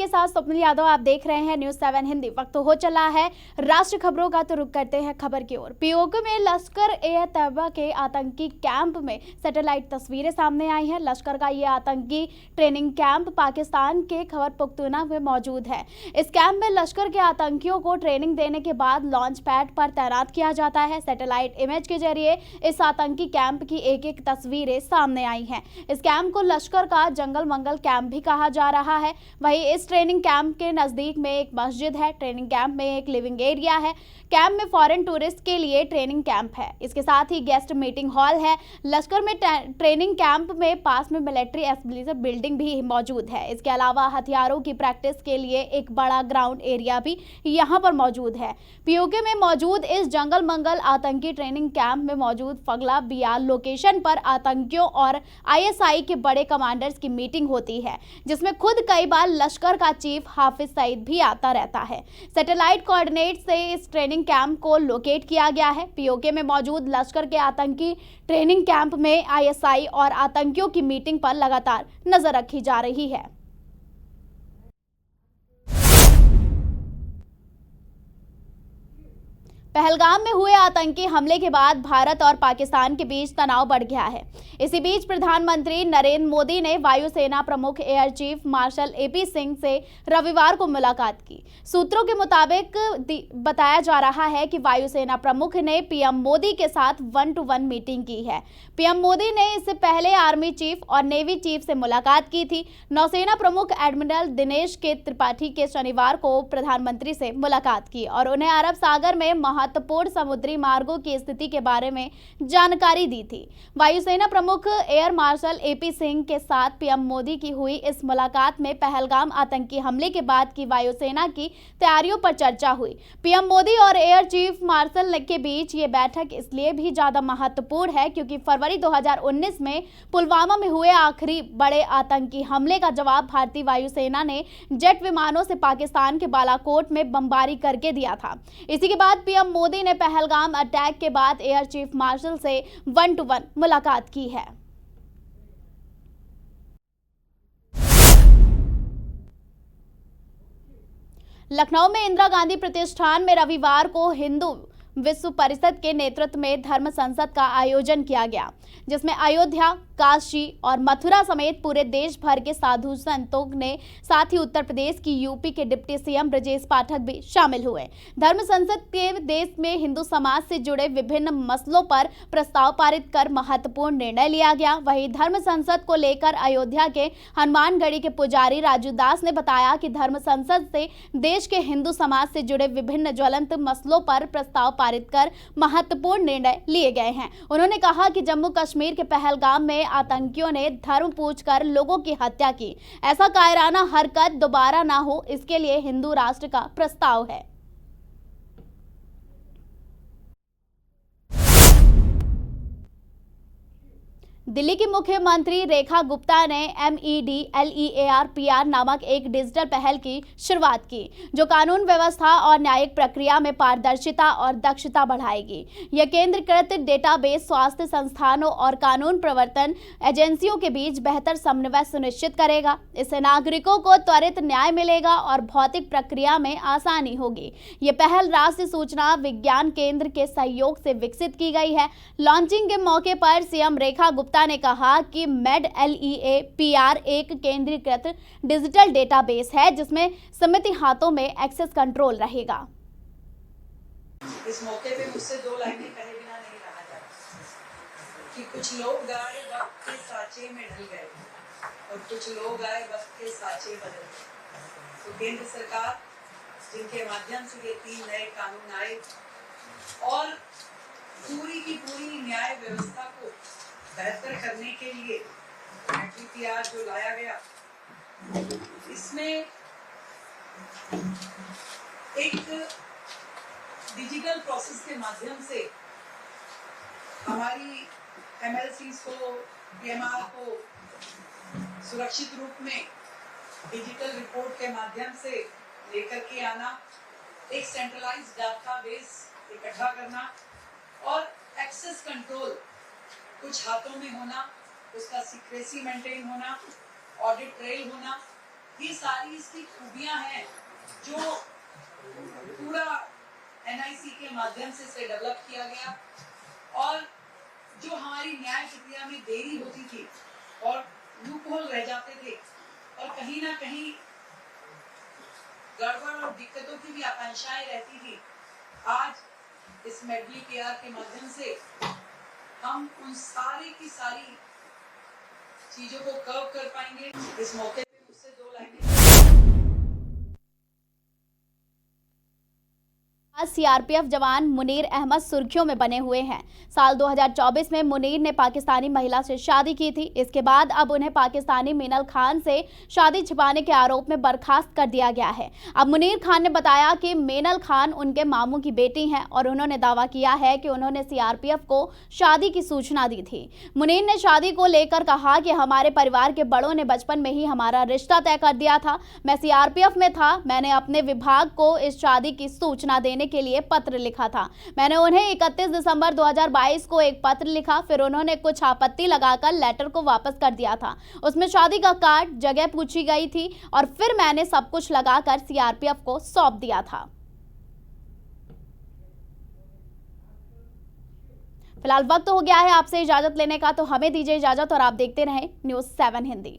आपके साथ स्वप्निल यादव। आप देख रहे हैं न्यूज़ 7 हिंदी। वक्त हो चला है राष्ट्र खबरों का, तो रुक करते हैं खबर की ओर। पीओके में लश्कर ए तैयबा के आतंकी कैंप में सैटेलाइट तस्वीरें सामने आई हैं। लश्कर का ये आतंकी ट्रेनिंग कैंप पाकिस्तान के खबर पुख्तूना में मौजूद है। इस कैंप में लश्कर के आतंकियों को ट्रेनिंग देने के बाद लॉन्च पैड पर तैनात किया जाता है। सैटेलाइट इमेज के जरिए इस आतंकी कैंप की एक एक तस्वीरें सामने आई हैं। इस कैंप को लश्कर का जंगल मंगल कैंप भी कहा जा रहा है। वहीं इस ट्रेनिंग कैंप के नजदीक में एक मस्जिद है। ट्रेनिंग कैंप में एक लिविंग एरिया है। कैंप में फॉरेन टूरिस्ट के लिए ट्रेनिंग कैंप है। इसके साथ ही गेस्ट मीटिंग हॉल है। लश्कर में ट्रेनिंग कैंप में पास में मिलिट्री एस्टेब्लिशमेंट बिल्डिंग भी मौजूद है। इसके अलावा हथियारों की प्रैक्टिस के लिए एक बड़ा ग्राउंड एरिया भी यहाँ पर मौजूद है। पीओके में मौजूद इस जंगल मंगल आतंकी ट्रेनिंग कैंप में मौजूद फगला बियाल लोकेशन पर आतंकियों और ISI के बड़े कमांडर्स की मीटिंग होती है, जिसमें खुद कई बार लश्कर का चीफ हाफिज सईद भी आता रहता है। सैटेलाइट कोऑर्डिनेट से इस ट्रेनिंग कैंप को लोकेट किया गया है। पीओके में मौजूद लश्कर के आतंकी ट्रेनिंग कैंप में ISI और आतंकियों की मीटिंग पर लगातार नजर रखी जा रही है। पहलगाम में हुए आतंकी हमले के बाद भारत और पाकिस्तान के बीच तनाव बढ़ गया है। इसी बीच प्रधानमंत्री नरेंद्र मोदी ने वायुसेना प्रमुख air chief marshal AP Singh से रविवार को मुलाकात की। सूत्रों के मुताबिक बताया जा रहा है कि वायुसेना प्रमुख ने PM मोदी के साथ 1-to-1 मीटिंग की है। PM मोदी ने इससे पहले आर्मी चीफ और नेवी चीफ से मुलाकात की थी। नौसेना प्रमुख एडमिरल दिनेश के त्रिपाठी के शनिवार को प्रधानमंत्री से मुलाकात की और उन्हें अरब सागर में महत्वपूर्ण समुद्री मार्गों की स्थिति के बारे में जानकारी दी थी। वायुसेना प्रमुख एयर मार्शल AP सिंह के साथ PM मोदी की हुई इस मुलाकात में पहलगाम आतंकी हमले के बाद की वायुसेना की तैयारियों पर चर्चा हुई। PM मोदी और एयर चीफ मार्शल के बीच ये बैठक इसलिए भी ज्यादा महत्वपूर्ण है क्योंकि फरवरी 2019 में पुलवामा में हुए आखिरी बड़े आतंकी हमले का जवाब भारतीय वायुसेना ने जेट विमानों से पाकिस्तान के बालाकोट में बमबारी करके दिया था। इसी के बाद PM मोदी ने पहलगाम अटैक के बाद एयर चीफ मार्शल से 1-to-1 मुलाकात की है। लखनऊ में इंदिरा गांधी प्रतिष्ठान में रविवार को हिंदू विश्व परिषद के नेतृत्व में धर्म संसद का आयोजन किया गया, जिसमें अयोध्या, काशी और मथुरा समेत पूरे देश भर के साधु संतों ने, साथ ही उत्तर प्रदेश की UP के डिप्टी CM ब्रजेश पाठक भी शामिल हुए। धर्म संसद के देश में हिंदू समाज से जुड़े विभिन्न मसलों पर प्रस्ताव पारित कर महत्वपूर्ण निर्णय लिया गया। वहीं धर्म संसद को लेकर अयोध्या के हनुमानगढ़ी के पुजारी राजू दास ने बताया कि धर्म संसद से देश के हिंदू समाज से जुड़े विभिन्न ज्वलंत मसलों पर प्रस्ताव पारित कर महत्वपूर्ण निर्णय लिए गए हैं। उन्होंने कहा कि जम्मू कश्मीर के पहलगाम में आतंकियों ने धर्म पूछकर लोगों की हत्या की। ऐसा कायराना हरकत दोबारा ना हो, इसके लिए हिंदू राष्ट्र का प्रस्ताव है। दिल्ली की मुख्यमंत्री रेखा गुप्ता ने MEDLEAR नामक एक डिजिटल पहल की शुरुआत की, जो कानून व्यवस्था और न्यायिक प्रक्रिया में पारदर्शिता और दक्षता बढ़ाएगी। यह केंद्रीकृत डेटाबेस स्वास्थ्य संस्थानों और कानून प्रवर्तन एजेंसियों के बीच बेहतर समन्वय सुनिश्चित करेगा। इससे नागरिकों को त्वरित न्याय मिलेगा और भौतिक प्रक्रिया में आसानी होगी। ये पहल राष्ट्रीय सूचना विज्ञान केंद्र के सहयोग से विकसित की गई है। लॉन्चिंग के मौके पर CM रेखा गुप्ता ने कहा कि MEDLEAR एक केंद्रीकृत डिजिटल डेटाबेस है, जिसमें समिति हाथों में एक्सेस कंट्रोल रहेगा। इस मौके पे मुझसे 2 लाइनें कहे बिना नहीं रहा जाता कि कुछ लोग गाए वक्त के साँचे में ढल गए और कुछ लोग आए वक्त के साँचे बदल गए। तो केंद्र सरकार, जिनके माध्यम से ये 3 नए कानून आए और पूरी की पूरी न्याय व्यवस्था को बेहतर करने के लिए DPR जो लाया गया, इसमें एक डिजिटल प्रोसेस के माध्यम से हमारी MLCs को, PMR को सुरक्षित रूप में डिजिटल रिपोर्ट के माध्यम से लेकर के आना, एक सेंट्रलाइज्ड डाटाबेस इकट्ठा करना और एक्सेस कंट्रोल कुछ हाथों में होना, उसका सीक्रेसी मेंटेन होना, ऑडिट ट्रेल होना, ये सारी इसकी खूबियां हैं जो पूरा NIC के माध्यम से इसे डेवलप किया गया। और जो हमारी न्याय प्रक्रिया में देरी होती थी और लूपहोल रह जाते थे और कहीं ना कहीं गड़बड़ और दिक्कतों की भी आकांक्षाएं रहती थी, आज इस मेडली केयर के माध्यम से हम उन सारी की सारी चीजों को कर्व कर पाएंगे। इस मौके पे मुझसे 2 लाइनें सीआरपीएफ जवान मुनीर अहमद सुर्खियों में बने हुए हैं। साल 2024 में मुनीर ने पाकिस्तानी महिला से शादी की थी। इसके बाद अब उन्हें पाकिस्तानी मीनल खान से शादी छिपाने के आरोप में बर्खास्त कर दिया गया है। अब मुनीर खान ने बताया कि मीनल खान उनके मामू की बेटी हैं और उन्होंने दावा किया है कि उन्होंने सीआरपीएफ को शादी की सूचना दी थी। मुनीर ने शादी को लेकर कहा कि हमारे परिवार के बड़ों ने बचपन में ही हमारा रिश्ता तय कर दिया था। मैं सीआरपीएफ में था। मैंने अपने विभाग को इस शादी की सूचना देने के लिए पत्र लिखा था। मैंने उन्हें 31 दिसंबर 2022 को एक पत्र लिखा, फिर उन्होंने कुछ आपत्ति लगाकर लेटर को वापस कर दिया था। उसमें शादी का कार्ड, जगह पूछी गई थी और फिर मैंने सब कुछ लगाकर सीआरपीएफ को सौंप दिया था। फिलहाल वक्त हो गया है आपसे इजाजत लेने का, तो हमें दीजिए इजाजत और आप देखते रहें न्यूज़ 7 हिंदी।